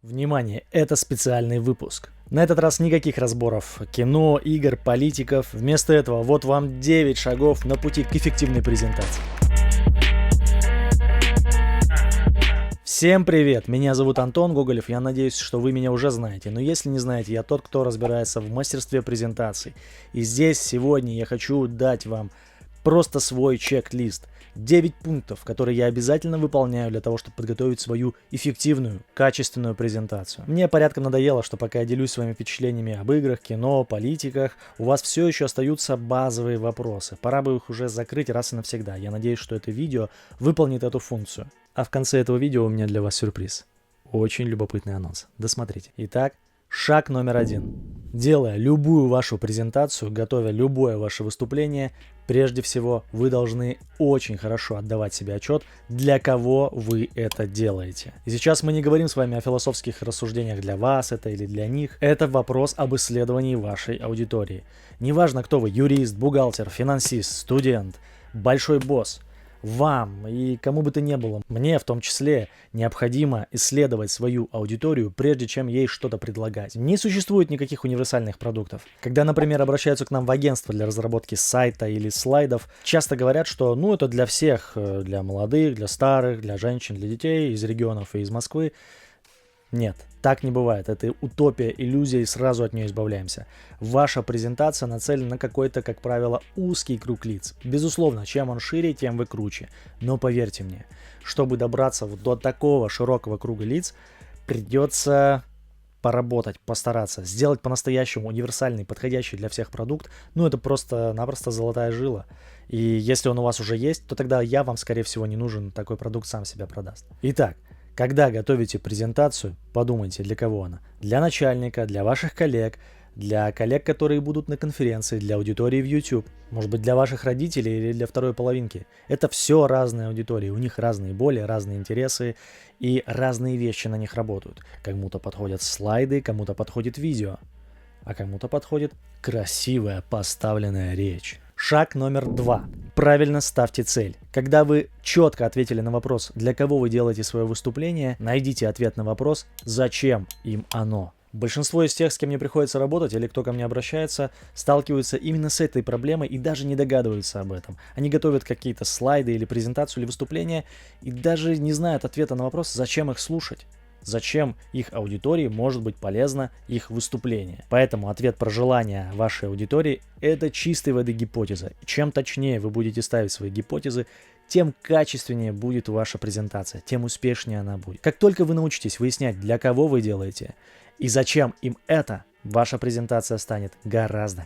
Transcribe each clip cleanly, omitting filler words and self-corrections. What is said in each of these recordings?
Внимание, это специальный выпуск. На этот раз никаких разборов кино, игр, политиков. Вместо этого вот вам 9 шагов на пути к эффективной презентации. Всем привет, меня зовут Антон Гоголев, я надеюсь, что вы меня уже знаете, но если не знаете, я тот, кто разбирается в мастерстве презентаций. И здесь сегодня я хочу дать вам просто свой чек-лист. 9 пунктов, которые я обязательно выполняю для того, чтобы подготовить свою эффективную, качественную презентацию. Мне порядком надоело, что пока я делюсь своими впечатлениями об играх, кино, политиках, у вас все еще остаются базовые вопросы. Пора бы их уже закрыть раз и навсегда. Я надеюсь, что это видео выполнит эту функцию. А в конце этого видео у меня для вас сюрприз. Очень любопытный анонс. Досмотрите. Итак, шаг номер 1. Делая любую вашу презентацию, готовя любое ваше выступление, прежде всего вы должны очень хорошо отдавать себе отчет, для кого вы это делаете. И сейчас мы не говорим с вами о философских рассуждениях, для вас это или для них. Это вопрос об исследовании вашей аудитории. Неважно, кто вы, юрист, бухгалтер, финансист, студент, большой босс. Вам и кому бы то ни было, мне в том числе, необходимо исследовать свою аудиторию, прежде чем ей что-то предлагать. Не существует никаких универсальных продуктов. Когда, например, обращаются к нам в агентство для разработки сайта или слайдов, часто говорят, что это для всех, для молодых, для старых, для женщин, для детей из регионов и из Москвы. Нет, так не бывает. Это утопия, иллюзия, и сразу от нее избавляемся. Ваша презентация нацелена на какой-то, как правило, узкий круг лиц. Безусловно, чем он шире, тем вы круче. Но поверьте мне, чтобы добраться до такого широкого круга лиц, придется поработать, постараться, сделать по-настоящему универсальный, подходящий для всех продукт. Это просто-напросто золотая жила. И если он у вас уже есть, то тогда вам, скорее всего, не нужен. Такой продукт сам себя продаст. Итак, когда готовите презентацию, подумайте, для кого она. Для начальника, для ваших коллег, для коллег, которые будут на конференции, для аудитории в YouTube, может быть, для ваших родителей или для второй половинки. Это все разные аудитории, у них разные боли, разные интересы и разные вещи на них работают. Кому-то подходят слайды, кому-то подходит видео, а кому-то подходит красивая поставленная речь. Шаг номер 2. Правильно ставьте цель. Когда вы четко ответили на вопрос, для кого вы делаете свое выступление, найдите ответ на вопрос, зачем им оно. Большинство из тех, с кем мне приходится работать или кто ко мне обращается, сталкиваются именно с этой проблемой и даже не догадываются об этом. Они готовят какие-то слайды или презентацию или выступление и даже не знают ответа на вопрос, зачем их слушать. Зачем их аудитории может быть полезно их выступление. Поэтому ответ про желание вашей аудитории – это чистой воды гипотеза. Чем точнее вы будете ставить свои гипотезы, тем качественнее будет ваша презентация, тем успешнее она будет. Как только вы научитесь выяснять, для кого вы делаете и зачем им это, ваша презентация станет гораздо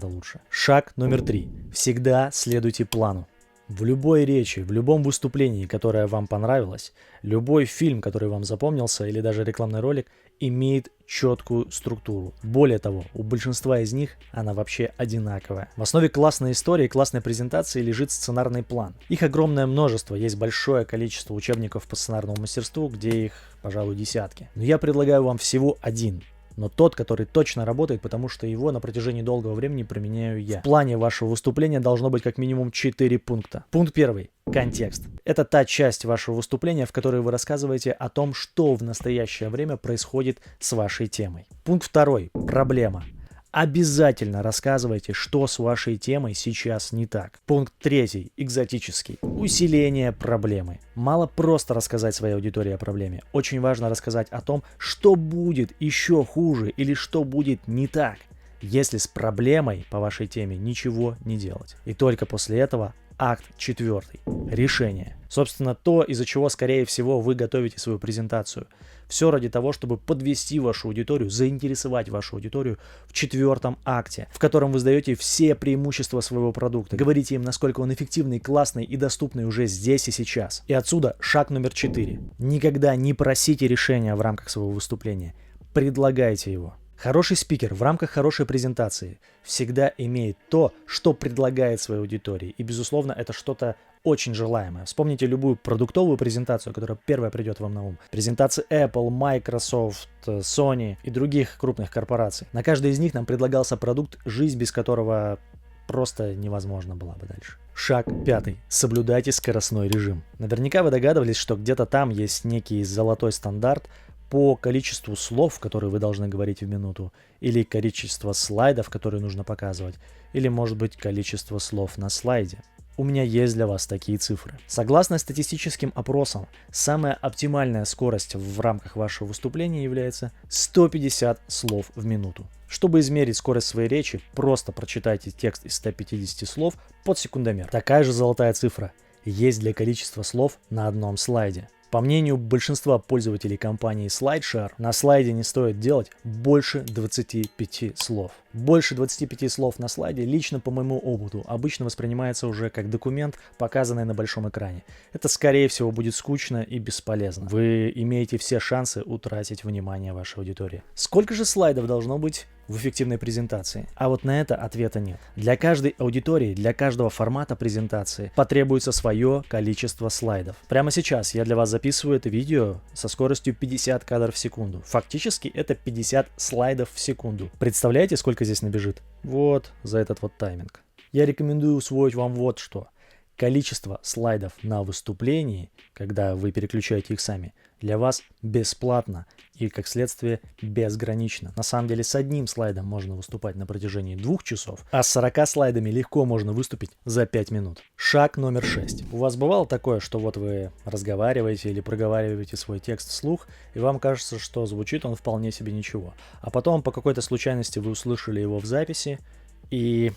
лучше. Шаг номер 3. Всегда следуйте плану. В любой речи, в любом выступлении, которое вам понравилось, любой фильм, который вам запомнился, или даже рекламный ролик, имеет четкую структуру. Более того, у большинства из них она вообще одинаковая. В основе классной истории, классной презентации лежит сценарный план. Их огромное множество, есть большое количество учебников по сценарному мастерству, где их, пожалуй, десятки. Но я предлагаю вам всего один. Но тот, который точно работает, потому что его на протяжении долгого времени применяю я. В плане вашего выступления должно быть как минимум 4 пункта. Пункт 1. Контекст. Это та часть вашего выступления, в которой вы рассказываете о том, что в настоящее время происходит с вашей темой. Пункт 2. Проблема. Обязательно рассказывайте, что с вашей темой сейчас не так. Пункт 3. Экзотический. Усиление проблемы. Мало просто рассказать своей аудитории о проблеме. Очень важно рассказать о том, что будет еще хуже или что будет не так, если с проблемой по вашей теме ничего не делать. И только после этого акт 4. Решение. Собственно, то, из-за чего, скорее всего, вы готовите свою презентацию. Все ради того, чтобы подвести вашу аудиторию, заинтересовать вашу аудиторию в 4 акте, в котором вы сдаете все преимущества своего продукта. Говорите им, насколько он эффективный, классный и доступный уже здесь и сейчас. И отсюда шаг номер 4. Никогда не просите решения в рамках своего выступления. Предлагайте его. Хороший спикер в рамках хорошей презентации всегда имеет то, что предлагает своей аудитории. И, безусловно, это что-то очень желаемое. Вспомните любую продуктовую презентацию, которая первая придет вам на ум. Презентации Apple, Microsoft, Sony и других крупных корпораций. На каждой из них нам предлагался продукт, жизнь без которого просто невозможно была бы дальше. Шаг 5. Соблюдайте скоростной режим. Наверняка вы догадывались, что где-то там есть некий золотой стандарт по количеству слов, которые вы должны говорить в минуту, или количество слайдов, которые нужно показывать, или, может быть, количество слов на слайде. У меня есть для вас такие цифры. Согласно статистическим опросам, самая оптимальная скорость в рамках вашего выступления является 150 слов в минуту. Чтобы измерить скорость своей речи, просто прочитайте текст из 150 слов под секундомер. Такая же золотая цифра есть для количества слов на одном слайде. По мнению большинства пользователей компании SlideShare, на слайде не стоит делать больше 25 слов. Больше 25 слов на слайде лично по моему опыту обычно воспринимается уже как документ, показанный на большом экране. Это, скорее всего, будет скучно и бесполезно. Вы имеете все шансы утратить внимание вашей аудитории. Сколько же слайдов должно быть в эффективной презентации? А вот на это ответа нет. Для каждой аудитории, для каждого формата презентации потребуется свое количество слайдов. Прямо сейчас я для вас записываю это видео со скоростью 50 кадров в секунду. Фактически это 50 слайдов в секунду. Представляете, сколько здесь набежит? Вот за этот вот тайминг. Я рекомендую усвоить вам вот что. Количество слайдов на выступлении, когда вы переключаете их сами, для вас бесплатно и, как следствие, безгранично. На самом деле, с одним слайдом можно выступать на протяжении 2 часов, а с 40 слайдами легко можно выступить за 5 минут. Шаг номер 6. У вас бывало такое, что вот вы разговариваете или проговариваете свой текст вслух, и вам кажется, что звучит он вполне себе ничего. А потом по какой-то случайности вы услышали его в записи, и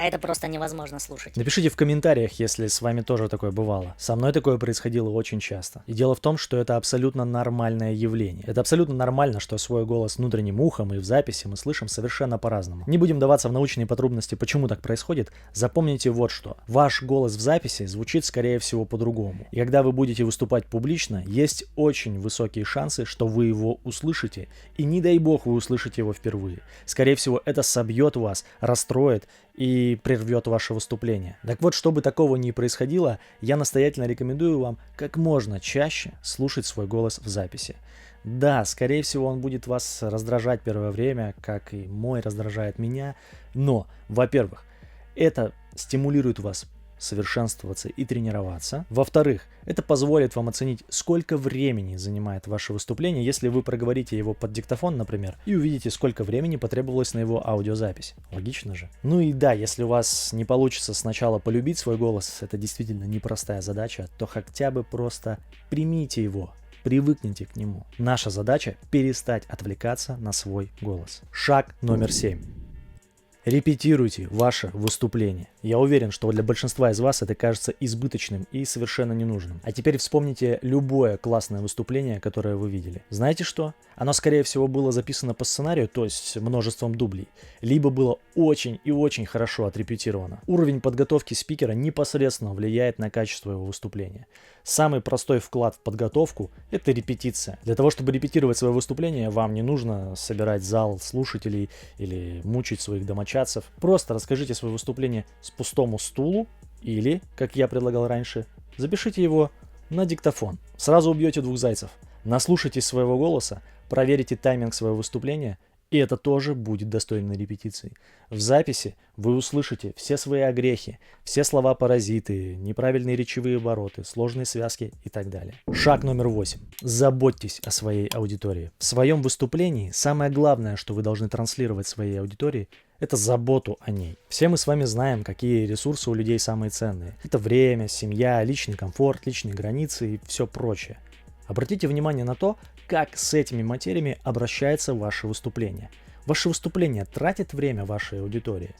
это просто невозможно слушать. напишите в комментариях, если с вами тоже такое бывало. Со мной такое происходило очень часто. И дело в том, что это абсолютно нормальное явление. Это абсолютно нормально, что свой голос внутренним ухом и в записи мы слышим совершенно по-разному. Не будем даваться в научные подробности, почему так происходит. Запомните вот что. Ваш голос в записи звучит, скорее всего, по-другому. И когда вы будете выступать публично, есть очень высокие шансы, что вы его услышите. И не дай бог вы услышите его впервые. Скорее всего, это собьет вас, расстроит и прервет ваше выступление. Так вот, чтобы такого не происходило, я настоятельно рекомендую вам как можно чаще слушать свой голос в записи. Да, скорее всего, он будет вас раздражать первое время, как и мой раздражает меня, но, во-первых, это стимулирует вас совершенствоваться и тренироваться. Во-вторых, это позволит вам оценить, сколько времени занимает ваше выступление, если вы проговорите его под диктофон, например, и увидите, сколько времени потребовалось на его аудиозапись. Логично же? Ну и да, если у вас не получится сначала полюбить свой голос, это действительно непростая задача, то хотя бы просто примите его. Привыкните к нему. Наша задача – перестать отвлекаться на свой голос. Шаг номер 7. Репетируйте ваше выступление. Я уверен, что для большинства из вас это кажется избыточным и совершенно ненужным. А теперь вспомните любое классное выступление, которое вы видели. Знаете что? Оно, скорее всего, было записано по сценарию, то есть множеством дублей, либо было очень и очень хорошо отрепетировано. Уровень подготовки спикера непосредственно влияет на качество его выступления. Самый простой вклад в подготовку – это репетиция. Для того, чтобы репетировать свое выступление, вам не нужно собирать зал слушателей или мучить своих домочадцев. Просто расскажите свое выступление с пустому стулу или, как я предлагал раньше, запишите его на диктофон. Сразу убьете 2 зайцев. Наслушайтесь своего голоса, проверите тайминг своего выступления, и это тоже будет достойной репетицией. В записи вы услышите все свои огрехи, все слова-паразиты, неправильные речевые обороты, сложные связки и так далее. Шаг номер 8. Заботьтесь о своей аудитории. В своем выступлении самое главное, что вы должны транслировать своей аудитории, это заботу о ней. Все мы с вами знаем, какие ресурсы у людей самые ценные. Это время, семья, личный комфорт, личные границы и все прочее. Обратите внимание на то, как с этими материями обращается ваше выступление. Ваше выступление тратит время вашей аудитории?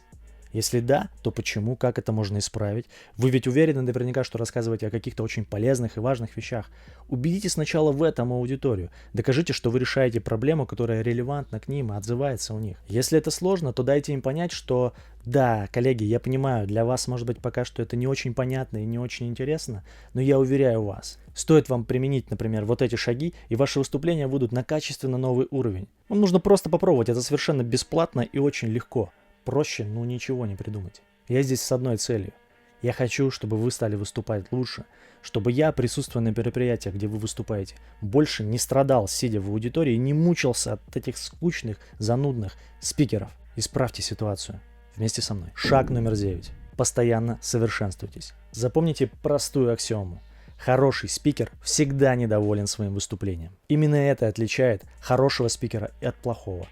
Если да, то почему, как это можно исправить? Вы ведь уверены наверняка, что рассказываете о каких-то очень полезных и важных вещах. Убедите сначала в этом аудиторию. Докажите, что вы решаете проблему, которая релевантна к ним и отзывается у них. Если это сложно, то дайте им понять, что да, коллеги, я понимаю, для вас может быть пока что это не очень понятно и не очень интересно, но я уверяю вас, стоит вам применить, например, вот эти шаги, и ваши выступления выйдут на качественно новый уровень. Вам нужно просто попробовать, это совершенно бесплатно и очень легко. Проще, ничего не придумать. Я здесь с одной целью. Я хочу, чтобы вы стали выступать лучше, чтобы я, присутствуя на мероприятиях, где вы выступаете, больше не страдал, сидя в аудитории, и не мучился от этих скучных, занудных спикеров. Исправьте ситуацию вместе со мной. Шаг номер 9. Постоянно совершенствуйтесь. Запомните простую аксиому. Хороший спикер всегда недоволен своим выступлением. Именно это отличает хорошего спикера от плохого.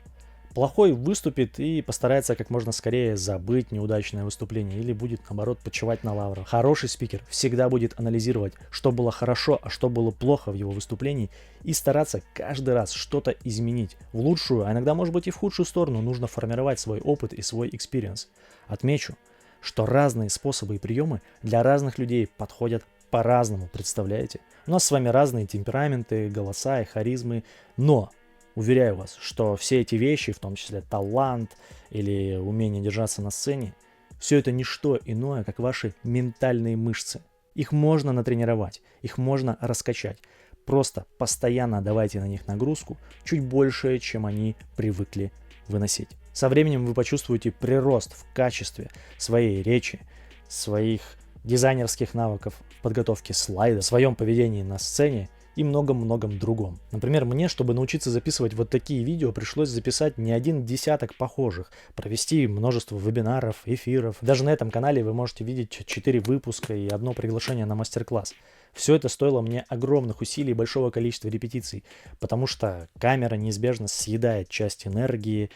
Плохой выступит и постарается как можно скорее забыть неудачное выступление или будет, наоборот, почивать на лаврах. Хороший спикер всегда будет анализировать, что было хорошо, а что было плохо в его выступлении, и стараться каждый раз что-то изменить в лучшую, а иногда, может быть, и в худшую сторону. Нужно формировать свой опыт и свой экспириенс. Отмечу, что разные способы и приемы для разных людей подходят по-разному, представляете? У нас с вами разные темпераменты, голоса и харизмы, но уверяю вас, что все эти вещи, в том числе талант или умение держаться на сцене, все это не что иное, как ваши ментальные мышцы. Их можно натренировать, их можно раскачать. Просто постоянно давайте на них нагрузку, чуть больше, чем они привыкли выносить. Со временем вы почувствуете прирост в качестве своей речи, своих дизайнерских навыков в подготовке слайдов, в своем поведении на сцене и многом-многом другом. Например, мне, чтобы научиться записывать вот такие видео, пришлось записать не один десяток похожих, провести множество вебинаров, эфиров. Даже на этом канале вы можете видеть 4 выпуска и одно приглашение на мастер-класс. Все это стоило мне огромных усилий и большого количества репетиций, потому что камера неизбежно съедает часть энергии,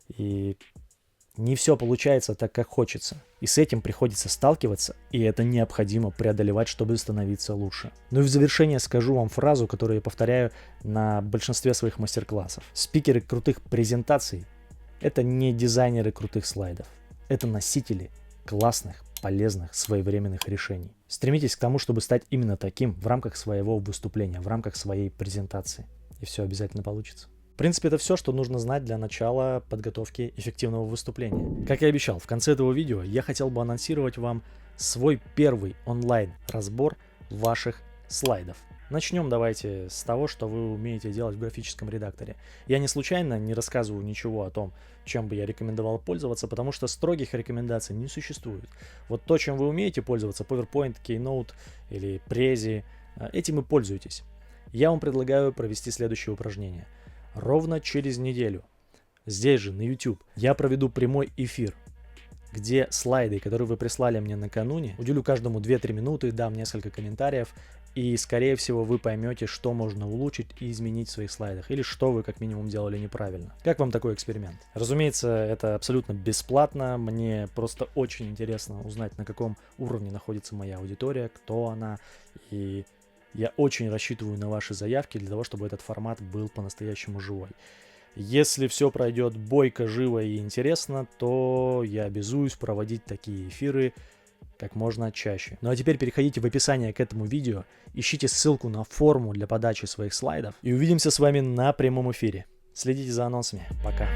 и не все получается так, как хочется. И с этим приходится сталкиваться, и это необходимо преодолевать, чтобы становиться лучше. Ну и в завершение скажу вам фразу, которую я повторяю на большинстве своих мастер-классов. Спикеры крутых презентаций – это не дизайнеры крутых слайдов. Это носители классных, полезных, своевременных решений. Стремитесь к тому, чтобы стать именно таким в рамках своего выступления, в рамках своей презентации. И все обязательно получится. В принципе, это все, что нужно знать для начала подготовки эффективного выступления. Как и обещал, в конце этого видео я хотел бы анонсировать вам свой первый онлайн-разбор ваших слайдов. Начнем давайте с того, что вы умеете делать в графическом редакторе. Я не случайно не рассказываю ничего о том, чем бы я рекомендовал пользоваться, потому что строгих рекомендаций не существует. Вот то, чем вы умеете пользоваться, PowerPoint, Keynote или Prezi, этим и пользуйтесь. Я вам предлагаю провести следующее упражнение. Ровно через неделю, здесь же на YouTube, я проведу прямой эфир, где слайды, которые вы прислали мне накануне, уделю каждому 2-3 минуты, дам несколько комментариев, и, скорее всего, вы поймете, что можно улучшить и изменить в своих слайдах, или что вы, как минимум, делали неправильно. Как вам такой эксперимент? Разумеется, это абсолютно бесплатно, мне просто очень интересно узнать, на каком уровне находится моя аудитория, кто она, и я очень рассчитываю на ваши заявки для того, чтобы этот формат был по-настоящему живой. Если все пройдет бойко, живо и интересно, то я обязуюсь проводить такие эфиры как можно чаще. Ну а теперь переходите в описание к этому видео, ищите ссылку на форму для подачи своих слайдов и увидимся с вами на прямом эфире. Следите за анонсами. Пока.